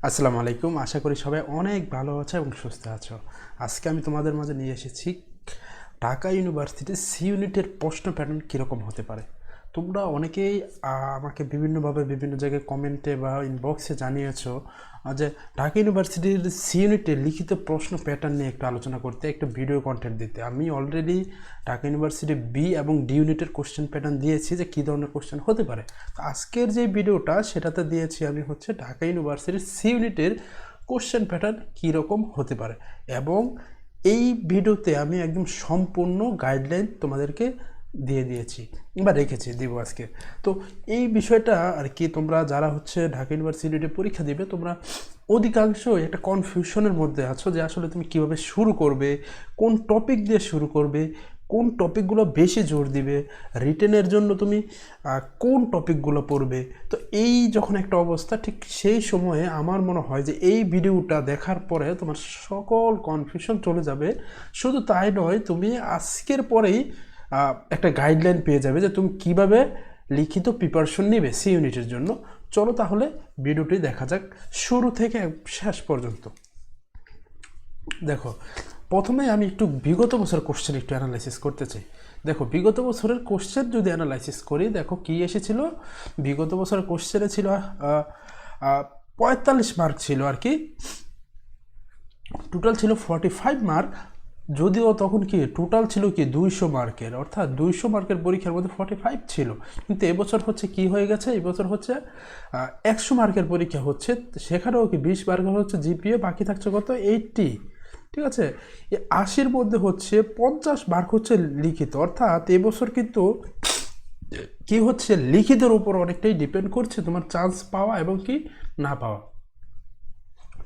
আসসালামু আলাইকুম। আশা করি সবাই অনেক ভালো আছো এবং সুস্থ আছো। আজকে আমি তোমাদের মাঝে নিয়ে এসেছি ঢাকা ইউনিভার্সিটির সি ইউনিটের প্রশ্ন প্যাটার্ন কীরকম হতে পারে। তোমরা অনেকেই আমাকে বিভিন্নভাবে বিভিন্ন জায়গায় কমেন্টে বা ইনবক্সে জানিয়েছো যে ঢাকা ইউনিভার্সিটির সি ইউনিটের লিখিত প্রশ্ন প্যাটার্ন নিয়ে একটু আলোচনা করতে, একটু ভিডিও কন্টেন্ট দিতে। আমি অলরেডি ঢাকা ইউনিভার্সিটি বি এবং ডি ইউনিটের কোশ্চেন প্যাটার্ন দিয়েছি যে কী ধরনের কোশ্চেন হতে পারে। তো আজকের যে ভিডিওটা সেটাতে দিয়েছি আমি হচ্ছে ঢাকা ইউনিভার্সিটির সি ইউনিটের কোশ্চেন প্যাটার্ন কীরকম হতে পারে, এবং এই ভিডিওতে আমি একদম সম্পূর্ণ গাইডলাইন তোমাদেরকে দিয়ে দিয়েছি বা রেখেছি দিব আজকে। তো এই বিষয়টা আর কি, তোমরা যারা হচ্ছে ঢাকা ইউনিভার্সিটিতে পরীক্ষা দিবে তোমরা অধিকাংশ একটা কনফিউশনের মধ্যে আছো যে আসলে তুমি কিভাবে শুরু করবে, কোন টপিক দিয়ে শুরু করবে, কোন টপিকগুলো বেশি জোর দিবে, রিটেনের জন্য তুমি কোন টপিকগুলো পড়বে। তো এই যখন একটা অবস্থা, ঠিক সেই সময়ে আমার মনে হয় যে এই ভিডিওটা দেখার পরে তোমার সকল কনফিউশন চলে যাবে। শুধু তাই নয়, তুমি আজকের পরেই একটা গাইডলাইন পেয়ে যাবে যে তুমি কিভাবে লিখিত প্রিপারেশন নেবে সি ইউনিটের জন্য। চলো তাহলে ভিডিওটি দেখা যাক শুরু থেকে শেষ পর্যন্ত। দেখো, প্রথমে আমি একটু বিগত বছরের কোশ্চেন একটু অ্যানালাইসিস করতে চাই। দেখো, বিগত বছরের কোশ্চেন যদি অ্যানালাইসিস করি, দেখো কী এসেছিল। বিগত বছরের কোশ্চেনে ছিল 45 মার্ক ছিল আর কি, টোটাল ছিল 45 মার্ক। যদিও তখন কি টোটাল ছিল কি 200 মার্কের, অর্থাৎ 200 মার্কের পরীক্ষার মধ্যে 45 ছিল। কিন্তু এবছর হচ্ছে কি হয়ে গেছে, এবছর হচ্ছে 100 মার্কের পরীক্ষা হচ্ছে, সেখানেও কি 20 মার্কের হচ্ছে জিপিএ, বাকি থাকছে কত 80। ঠিক আছে, এই 80-র মধ্যে হচ্ছে 50 মার্ক হচ্ছে লিখিত। অর্থাৎ এবছর কিন্তু কি হচ্ছে, লিখিতের উপর অনেকটাই ডিপেন্ড করছে তোমার চান্স পাওয়া এবং কি না পাওয়া।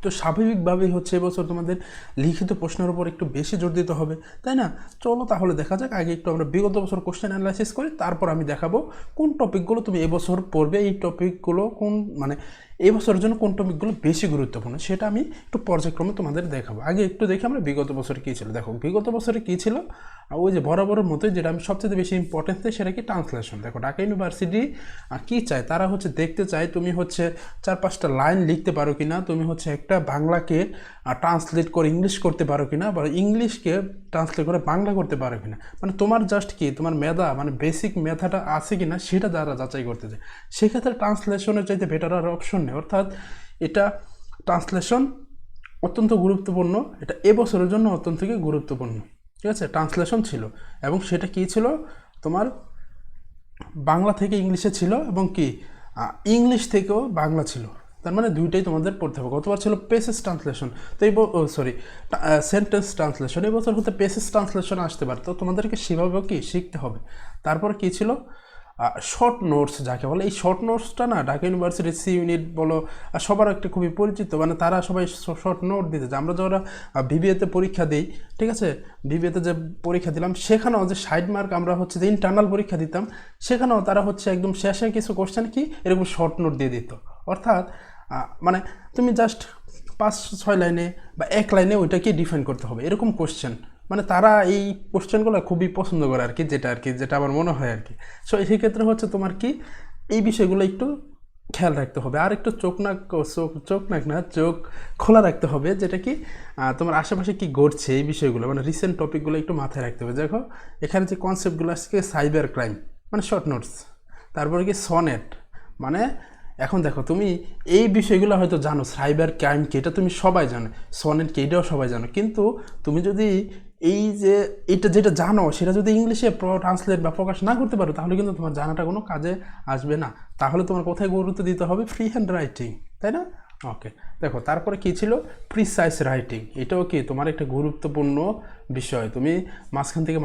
তো স্বাভাবিকভাবেই হচ্ছে এবছর তোমাদের লিখিত প্রশ্নের উপর একটু বেশি জোর দিতে হবে, তাই না? চলো তাহলে দেখা যাক। আগে একটু আমরা বিগত বছর কোশ্চেন অ্যানালাইসিস করি, তারপর আমি দেখাবো কোন টপিকগুলো তুমি এবছর পড়বে, এই টপিকগুলো কোন মানে এই বছরের জন্য কোন টপিকগুলো বেশি গুরুত্বপূর্ণ সেটা আমি একটু পর্যায়ক্রমে তোমাদের দেখাবো। আগে একটু দেখি আমরা বিগত বছরে কী ছিল। দেখো, বিগত বছরে কী ছিল, ওই যে বরাবরের মতোই যেটা আমি সবচেয়ে বেশি ইম্পর্টেন্স দিই সেটা কি ট্রান্সলেশন। দেখো, ঢাকা ইউনিভার্সিটি কী চায়, তারা হচ্ছে দেখতে চায় তুমি হচ্ছে 4-5টা লাইন লিখতে পারো কি না, তুমি হচ্ছে একটা বাংলাকে ট্রান্সলেট করে ইংলিশ করতে পারো কি না, বা ইংলিশকে ট্রান্সলেট করে বাংলা করতে পারো কি না। মানে তোমার জাস্ট কি তোমার মেধা, মানে বেসিক মেধাটা আছে কি না সেটা যারা যাচাই করতে চায়। সেক্ষেত্রে ট্রান্সলেশনের চাইতে বেটার আর অপশন নেই। অর্থাৎ এটা ট্রান্সলেশন অত্যন্ত গুরুত্বপূর্ণ, এটা এবছরের জন্য অত্যন্ত গুরুত্বপূর্ণ। ঠিক আছে, ট্রান্সলেশন ছিল, এবং সেটা কী ছিল, তোমার বাংলা থেকে ইংলিশে ছিল, এবং কি ইংলিশ থেকেও বাংলা ছিল। তার মানে দুইটাই তোমাদের পড়তে হবে। গতবার ছিল পেসেস ট্রান্সলেশন, তো এই সেন্টেন্স ট্রান্সলেশন। এই বছর হতে পেসেস ট্রান্সলেশন আসতে পারে, তো তোমাদেরকে সেভাবেও কি শিখতে হবে। তারপর কি ছিল, শর্ট নোটস যাকে বলে। এই শর্ট নোটসটা না ঢাকা ইউনিভার্সিটির সি ইউনিট বলো সবার একটা খুবই পরিচিত, মানে তারা সবাই শর্ট নোট দিতে যায়। আমরা যারা বিবিএতে পরীক্ষা দিই, ঠিক আছে, বিবিএতে যে পরীক্ষা দিলাম সেখানেও যে 60 মার্ক আমরা হচ্ছে যে ইন্টারনাল পরীক্ষা দিতাম, সেখানেও তারা হচ্ছে একদম শেষে কিছু কোশ্চেন কি এরকম শর্ট নোট দিয়ে দিত। অর্থাৎ মানে তুমি জাস্ট 5-6 লাইনে বা 1 লাইনে ওইটাকে ডিফাইন করতে হবে, এরকম কোশ্চেন। মানে তারা এই কোশ্চেনগুলো খুবই পছন্দ করে আর কি, যেটা আমার মনে হয় আর কি। সো সেই ক্ষেত্রে হচ্ছে তোমার কি এই বিষয়গুলো একটু খেয়াল রাখতে হবে, আর একটু চোখ খোলা রাখতে হবে, যেটা কি তোমার আশেপাশে কি ঘটছে এই বিষয়গুলো, মানে রিসেন্ট টপিকগুলো একটু মাথায় রাখতে হবে। দেখো, এখানে যে কনসেপ্টগুলো আসছে, সাইবার ক্রাইম মানে শর্ট নোটস, তারপরে কি সনেট, মানে এখন দেখো তুমি এই বিষয়গুলো হয়তো জানো, সাইবার ক্রাইম কি এটা তুমি সবাই জানো, সনেট কি এটাও সবাই জানো, কিন্তু তুমি যদি এই যে এটা যেটা জানো সেটা যদি ইংলিশে ট্রান্সলেট বা প্রকাশ না করতে পারো, তাহলে কিন্তু তোমার জানাটা কোনো কাজে আসবে না। তাহলে তোমার কোথায় গুরুত্ব দিতে হবে, ফ্রি হ্যান্ড রাইটিং, তাই না? ওকে, দেখো তারপরে কী ছিল, প্রিসাইজ রাইটিং। এটাও কি তোমার একটা গুরুত্বপূর্ণ বিষয়। তুমি মাঝখান থেকে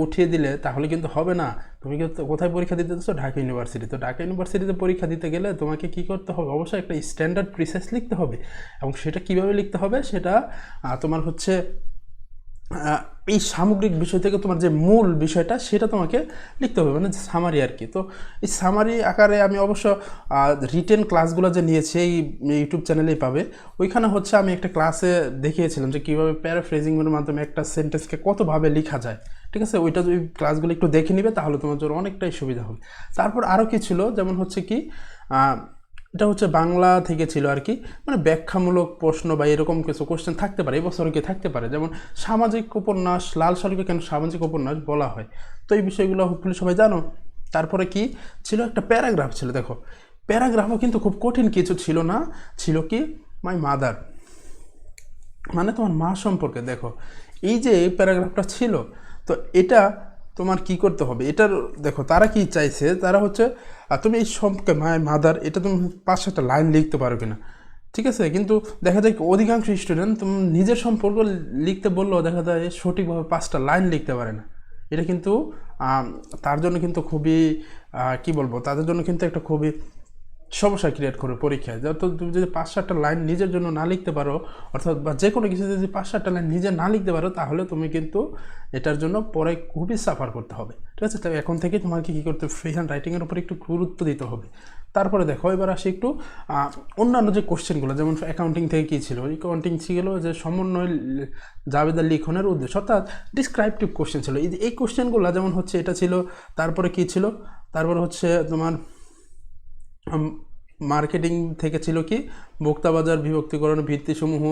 উঠিয়ে দিলে তাহলে কিন্তু হবে না। তুমি কিন্তু কোথায় পরীক্ষা দিতে চাচ্ছ, ঢাকা ইউনিভার্সিটি। তো ঢাকা ইউনিভার্সিটিতে পরীক্ষা দিতে গেলে তোমাকে কী করতে হবে, অবশ্যই একটা স্ট্যান্ডার্ড প্রিসাইজ লিখতে হবে। এবং সেটা কীভাবে লিখতে হবে, সেটা তোমার হচ্ছে এই সামগ্রিক বিষয় থেকে তোমার যে মূল বিষয়টা সেটা তোমাকে লিখতে হবে, মানে সামারি আর কি। তো এই সামারি আকারে আমি অবশ্য রিটেন ক্লাসগুলো যে নিয়েছি এই ইউটিউব চ্যানেলেই পাবে। ওইখানে হচ্ছে আমি একটা ক্লাসে দেখিয়েছিলাম যে কীভাবে প্যারাফ্রেজিংয়ের মাধ্যমে একটা সেন্টেন্সকে কতভাবে লেখা যায়। ঠিক আছে, ওইটা যদি ক্লাসগুলো একটু দেখে নিবে তাহলে তোমার জন্য অনেকটাই সুবিধা হবে। তারপর আরও কি ছিল, যেমন হচ্ছে কি এটা হচ্ছে বাংলা থেকে ছিল আর কি, মানে ব্যাখ্যামূলক প্রশ্ন বা এরকম কিছু কোশ্চেন থাকতে পারে, এবছর কি থাকতে পারে। যেমন সামাজিক উপন্যাস, লাল সালুকে কেন সামাজিক উপন্যাস বলা হয়, তো এই বিষয়গুলো হোপফুলি সবাই জানো। তারপরে কি ছিল, একটা প্যারাগ্রাফ ছিল। দেখো প্যারাগ্রাফও কিন্তু খুব কঠিন কিছু ছিল না, ছিল কি মাই মাদার, মানে তোমার মা সম্পর্কে। দেখো এই যে প্যারাগ্রাফটা ছিল, তো এটা তোমার কি করতে হবে, এটার দেখো তারা কি চাইছে, তারা হচ্ছে তুমি এই সম্পর্কে মাই মাদার এটা তুমি 5-7টা লাইন লিখতে পারো কিনা, ঠিক আছে। কিন্তু দেখা যায় অধিকাংশ স্টুডেন্ট তুমি নিজের সম্পর্ক লিখতে বললেও দেখা যায় সঠিকভাবে 5টা লাইন লিখতে পারে না। এটা কিন্তু তার জন্য কিন্তু খুবই কি বলবো, তাদের জন্য কিন্তু একটা খুবই সমস্যা ক্রিয়েট করে পরীক্ষায়। যত তুমি যদি 5-7টা লাইন নিজের জন্য না লিখতে পারো, অর্থাৎ বা যে কোনো কিছু যদি 5-7টা লাইন নিজে না লিখতে পারো, তাহলে তুমি কিন্তু এটার জন্য পরে খুবই সাফার করতে হবে, ঠিক আছে। তবে এখন থেকে তোমাকে কী করতে হবে, ফ্রি হ্যান্ড রাইটিংয়ের উপর একটু গুরুত্ব দিতে হবে। তারপরে দেখো এবার আসি একটু অন্যান্য যে কোশ্চেনগুলো, যেমন অ্যাকাউন্টিং থেকে কী ছিল, অ্যাকাউন্টিং ছিল যে সমন্বয় জাবেদা লিখনের উদ্দেশ্য, অর্থাৎ ডিসক্রাইপটিভ কোশ্চেন ছিল। এই কোশ্চেনগুলো যেমন হচ্ছে এটা ছিল। তারপরে কী ছিল, তারপরে হচ্ছে তোমার মার্কেটিং থেকে ছিল কি ভোক্তা বাজার বিভক্তিকরণের ভিত্তিসমূহ।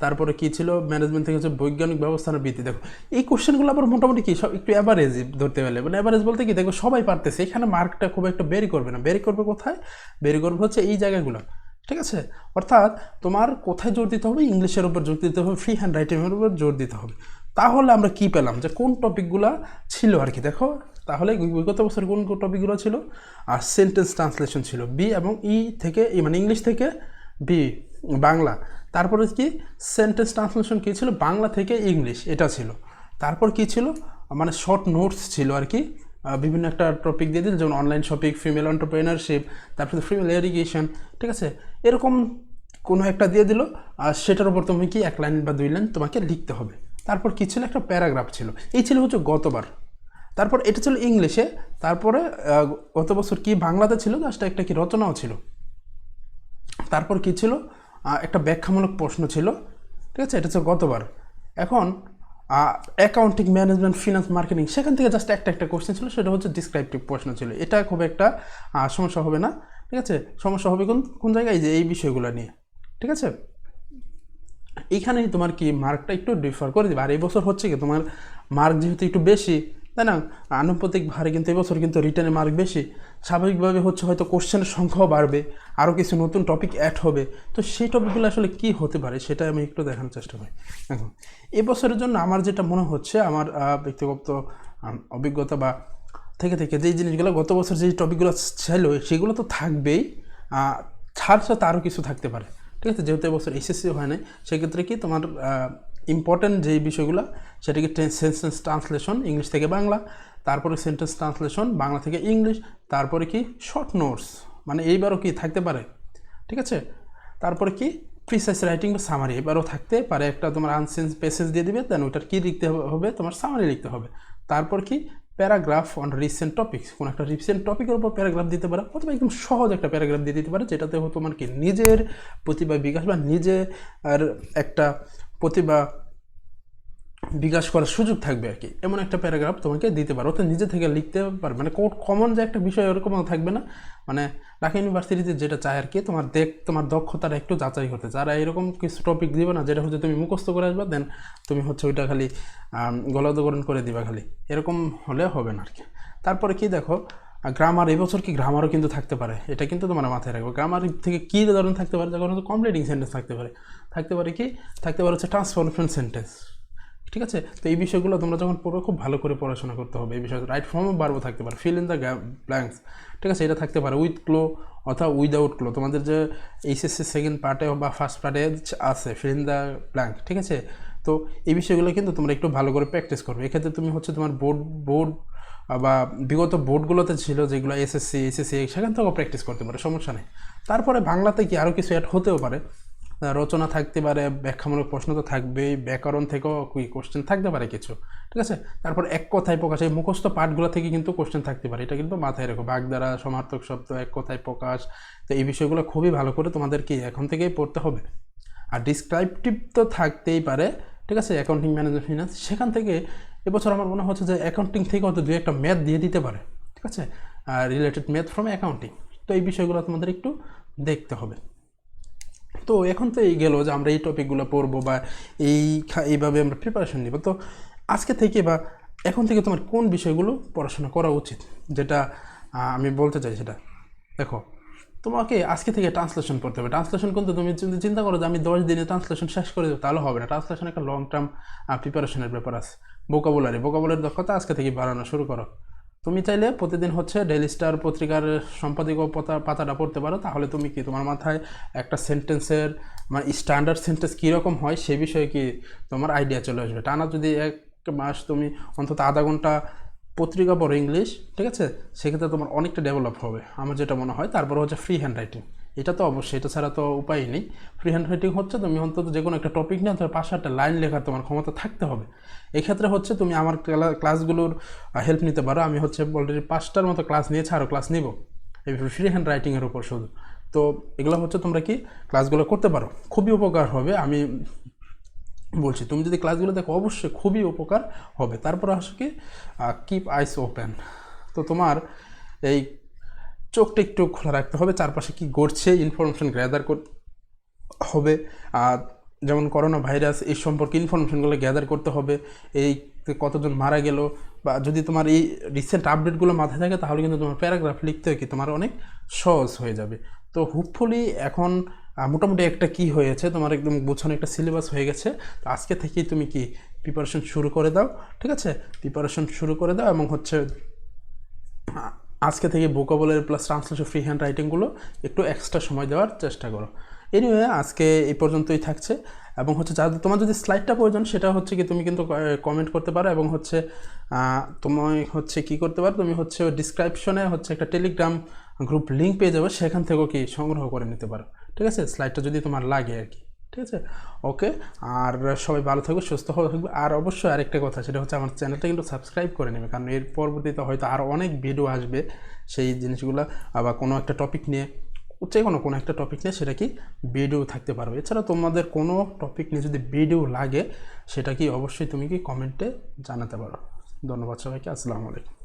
তারপরে কি ছিল, ম্যানেজমেন্ট থেকে হচ্ছে বৈজ্ঞানিক ব্যবস্থার ভিত্তি। দেখো এই কোশ্চেনগুলো আবার মোটামুটি কি সব একটু অ্যাভারেজ ধরতে গেলে, মানে অ্যাভারেজ বলতে কি দেখো সবাই পারতেছে, এখানে মার্কটা খুব একটা বেরি করবে না। বেরি করবে কোথায়, বেরি করবে হচ্ছে এই জায়গাগুলো, ঠিক আছে। অর্থাৎ তোমার কোথায় জোর দিতে হবে, ইংলিশের উপর জোর দিতে হবে, ফ্রি হ্যান্ড রাইটিংয়ের উপর জোর দিতে হবে। তাহলে আমরা কি পেলাম, যে কোন টপিকগুলো ছিল আর কি। দেখো তাহলে বিগত বছর কোন কোন টপিকগুলো ছিল, আর সেন্টেন্স ট্রান্সলেশন ছিল বি এবং ই থেকে, মানে ইংলিশ থেকে বি বাংলা। তারপরে কি সেন্টেন্স ট্রান্সলেশন কী ছিল, বাংলা থেকে ইংলিশ, এটা ছিল। তারপর কি ছিল, মানে শর্ট নোটস ছিল আর কি, বিভিন্ন একটা টপিক দিয়ে দিল, যেমন অনলাইন শপিং, ফিমেল এন্টারপ্রেনারশিপ, তারপরে ফিমেল এডুকেশন, ঠিক আছে। এরকম কোনো একটা দিয়ে দিল, আর সেটার উপর তুমি কি 1 লাইন বা 2 লাইন তোমাকে লিখতে হবে। তারপর কী ছিল, একটা প্যারাগ্রাফ ছিল। এই ছিল হচ্ছে গতবার। তারপর এটা ছিল ইংলিশে। তারপরে গত বছর কি বাংলাতে ছিল, জাস্ট একটা কি রচনাও ছিল। তারপর কি ছিল, একটা ব্যাখ্যামূলক প্রশ্ন ছিল, ঠিক আছে, এটা হচ্ছে গতবার। এখন অ্যাকাউন্টিং, ম্যানেজমেন্ট, ফিনান্স, মার্কেটিং, সেখান থেকে জাস্ট একটা কোশ্চেন ছিল, সেটা হচ্ছে ডিসক্রাইপটিভ প্রশ্ন ছিল। এটা খুব একটা সমস্যা হবে না, ঠিক আছে। সমস্যা হবে কোন জায়গায়, যে এই বিষয়গুলো নিয়ে, ঠিক আছে। এইখানেই তোমার কি মার্কটা একটু ডিফার করে দেবে। আর এই বছর হচ্ছে কি তোমার মার্ক যেহেতু একটু বেশি, তাই না, আনুপাতিক ভারে কিন্তু এবছর কিন্তু রিটার্নে মার্ক বেশি, স্বাভাবিকভাবে হচ্ছে হয়তো কোশ্চেনের সংখ্যাও বাড়বে, আরও কিছু নতুন টপিক অ্যাড হবে। তো সেই টপিকগুলো আসলে কী হতে পারে সেটা আমি একটু দেখানোর চেষ্টা করি। এখন এবছরের জন্য আমার যেটা মনে হচ্ছে, আমার ব্যক্তিগত অভিজ্ঞতা বা থেকে যেই জিনিসগুলো গত বছর যেই টপিকগুলো ছিল সেগুলো তো থাকবেই, ছাড় সাথে আরও কিছু থাকতে পারে, ঠিক আছে। যেহেতু এবছর এসএসসি হয় নাই, সেক্ষেত্রে কি তোমার ইম্পর্ট্যান্ট যেই বিষয়গুলো, সেটা কি সেন্টেন্স ট্রান্সলেশন ইংলিশ থেকে বাংলা, তারপরে সেন্টেন্স ট্রান্সলেশন বাংলা থেকে ইংলিশ, তারপরে কি শর্ট নোটস, মানে এইবারও কি থাকতে পারে, ঠিক আছে। তারপরে কি প্রিসাইজ রাইটিং বা সামারি এবারও থাকতে পারে, একটা তোমার আনসেন্স প্যাসেজ দিয়ে দিবে, দেন ওটার কী লিখতে হবে, তোমার সামারি লিখতে হবে। তারপর কি প্যারাগ্রাফ অন রিসেন্ট টপিক্স, কোনো একটা রিসেন্ট টপিকের উপর প্যারাগ্রাফ দিতে পারে, অথবা একদম সহজ একটা প্যারাগ্রাফ দিয়ে দিতে পারে, যেটাতে তোমার কি নিজের প্রতিভা বিকাশ বা নিজের একটা প্রতিভা বিকাশ করার সুযোগ থাকবে আর কি, এমন একটা প্যারাগ্রাফ তোমাকে দিতে পারো। অর্থাৎ নিজে থেকে লিখতে পারবে, মানে কমন যে একটা বিষয় ওরকম থাকবে না। মানে ঢাকা ইউনিভার্সিটিতে যেটা চায় আর কি, তোমার দক্ষতাটা একটু যাচাই করতে, যারা এরকম কিছু টপিক দিবে না যেটা হচ্ছে তুমি মুখস্থ করে আসবা, দেন তুমি হচ্ছে ওইটা খালি গলাদকরণ করে দিবা খালি, এরকম হলে হবে না আর কি। তারপরে কি দেখো গ্রামার, এবছর কি গ্রামারও কিন্তু থাকতে পারে, এটা কিন্তু তোমার মাথায় রাখবে। গ্রামার থেকে কী ধরনের থাকতে পারে, যখন হচ্ছে কমপ্লিটিং সেন্টেন্স থাকতে পারে কি থাকতে পারে হচ্ছে ট্রান্সফরমেশন সেন্টেন্স, ঠিক আছে। তো এই বিষয়গুলো তোমরা যখন পড়ো খুব ভালো করে পড়াশোনা করতে হবে। এই বিষয়ে রাইট ফর্মও বারবার থাকতে পারে, ফিল ইন দ্য ব্ল্যাঙ্কস, ঠিক আছে, এটা থাকতে পারে উইথ ক্লো অথবা উইদাউট ক্লো। তোমাদের যে এইচএসসি সেকেন্ড পার্টে বা ফার্স্ট পার্টে আছে ফিল ইন দ্য ব্ল্যাঙ্ক, ঠিক আছে। তো এই বিষয়গুলো কিন্তু তোমরা একটু ভালো করে প্র্যাকটিস করবে। এক্ষেত্রে তুমি হচ্ছে তোমার বোর্ড বা বিগত বোর্ডগুলোতে ছিল যেগুলো এসএসসি সেখান থেকেও প্র্যাকটিস করতে পারে, সমস্যা নেই। তারপরে বাংলাতে কি আরও কিছু অ্যাড হতেও পারে, রচনা থাকতে পারে, ব্যাখ্যামূলক প্রশ্ন তো থাকবেই, ব্যাকরণ থেকেও কোশ্চেন থাকতে পারে কিছু, ঠিক আছে। তারপর এক কথায় প্রকাশ, এই মুখস্থ পাঠগুলো থেকে কিন্তু কোশ্চেন থাকতে পারে, এটা কিন্তু মাথায় রেখো। বাগধারা, সমার্থক শব্দ, এক কথায় প্রকাশ, তো এই বিষয়গুলো খুবই ভালো করে তোমাদেরকে এখন থেকেই পড়তে হবে। আর ডিসক্রাইপটিভ তো থাকতেই পারে, ঠিক আছে, অ্যাকাউন্টিং, ম্যানেজমেন্ট, ফিনান্স, সেখান থেকে এবছর আমার মনে হচ্ছে যে অ্যাকাউন্টিং থেকে হয়তো 2-1টা ম্যাথ দিয়ে দিতে পারে, ঠিক আছে, রিলেটেড ম্যাথ ফ্রম অ্যাকাউন্টিং। তো এই বিষয়গুলো তোমাদের একটু দেখতে হবে। তো এখন তো এই গেল যে আমরা এই টপিকগুলো পড়বো বা এইভাবে আমরা প্রিপারেশন নিব। তো আজকে থেকে বা এখন থেকে তোমার কোন বিষয়গুলো পড়াশোনা করা উচিত, যেটা আমি বলতে চাই সেটা দেখো। তোমাকে আজকে থেকে ট্রান্সলেশন পড়তে হবে। ট্রান্সলেশন কিন্তু তুমি যদি চিন্তা করো যে আমি 10 দিনে ট্রান্সলেশন শেষ করে দেবো, তাহলে হবে না। ট্রান্সলেশন একটা লং টার্ম প্রিপারেশনের ব্যাপার আছে। ভোকাবুলারি দক্ষতা আজকে থেকে বাড়ানো শুরু করো। তুমি চাইলে প্রতিদিন হচ্ছে ডেইলি স্টার পত্রিকার সম্পাদকীয় পাতাটা পড়তে পারো। তাহলে তুমি কি তোমার মাথায় একটা সেন্টেন্সের মানে স্ট্যান্ডার্ড সেন্টেন্স কীরকম হয় সে বিষয়ে কি তোমার আইডিয়া চলে আসবে। টানা যদি 1 মাস তুমি অন্তত আধা ঘন্টা পত্রিকা পড়ো ইংলিশ, ঠিক আছে, সেক্ষেত্রে তোমার অনেকটা ডেভেলপ হবে আমার যেটা মনে হয়। তারপর হচ্ছে ফ্রি হ্যান্ড রাইটিং, এটা তো অবশ্যই, এটা ছাড়া তো উপায় নেই। ফ্রি হ্যান্ড রাইটিং হচ্ছে তুমি অন্তত যে কোনো একটা টপিক নিয়ে অন্তত 5-7টা লাইন লেখার তোমার ক্ষমতা থাকতে হবে। এক্ষেত্রে হচ্ছে তুমি আমার ক্লাসগুলোর হেল্প নিতে পারো। আমি হচ্ছে অলরেডি 5টার মতো ক্লাস নিয়েছি, আরও ক্লাস নিব এই ফ্রি হ্যান্ড রাইটিংয়ের উপর শুধু। তো এগুলো হচ্ছে তোমরা কি ক্লাসগুলো করতে পারো, খুবই উপকার হবে আমি বলছি। তুমি যদি ক্লাসগুলো দেখো অবশ্যই খুবই উপকার হবে। তারপর আসো কি কিপ আইস ওপেন। তো তোমার এই চোখটা একটু খোলা রাখতে হবে, চারপাশে কি ঘটছে ইনফরমেশন গ্যাদার করতে হবে। আর যেমন করোনা ভাইরাস এই সম্পর্কে ইনফরমেশনগুলো গ্যাদার করতে হবে। এই কতজন মারা গেল, বা যদি তোমার এই রিসেন্ট আপডেটগুলো মাথায় থাকে তাহলে কিন্তু তোমার প্যারাগ্রাফ লিখতে কি তোমার অনেক সহজ হয়ে যাবে। তো হোপফুলি এখন মোটামুটি একটা কি হয়েছে, তোমার একদম গোছানো একটা সিলেবাস হয়ে গেছে। তো আজকে থেকেই তুমি কি প্রিপারেশন শুরু করে দাও, ঠিক আছে, প্রিপারেশন শুরু করে দাও। এবং হচ্ছে আজকে থেকে vocabulary plus translation free hand রাইটিংগুলো একটু এক্সট্রা সময় দেওয়ার চেষ্টা করো। এনিওয়ে আজকে এই পর্যন্তই থাকছে। এবং হচ্ছে তোমার যদি স্লাইডটা প্রয়োজন সেটা হচ্ছে কি তুমি কিন্তু কমেন্ট করতে পারো। এবং হচ্ছে তুমি হচ্ছে কি করতে পারো, তুমি হচ্ছে ডিসক্রিপশনে হচ্ছে একটা টেলিগ্রাম গ্রুপ লিঙ্ক পেয়ে যাবে, সেখান থেকেও কি সংগ্রহ করে নিতে পারো, ঠিক আছে, স্লাইডটা যদি তোমার লাগে আর কি, ঠিক আছে। ওকে, আর সবাই ভালো থাকবে, সুস্থ থাকবে। আর অবশ্যই আরেকটা কথা, সেটা হচ্ছে আমার চ্যানেলটা কিন্তু সাবস্ক্রাইব করে নেবে, কারণ এর পরবর্তীতে হয়তো আরও অনেক ভিডিও আসবে সেই জিনিসগুলো, আবার কোনো একটা টপিক নিয়ে, যে কোনো একটা টপিক নিয়ে সেটা কি ভিডিও থাকতে পারবে। এছাড়া তোমাদের কোনো টপিক নিয়ে যদি ভিডিও লাগে সেটা কি অবশ্যই তুমি কি কমেন্টে জানাতে পারো। ধন্যবাদ সবাইকে, আসসালামু আলাইকুম।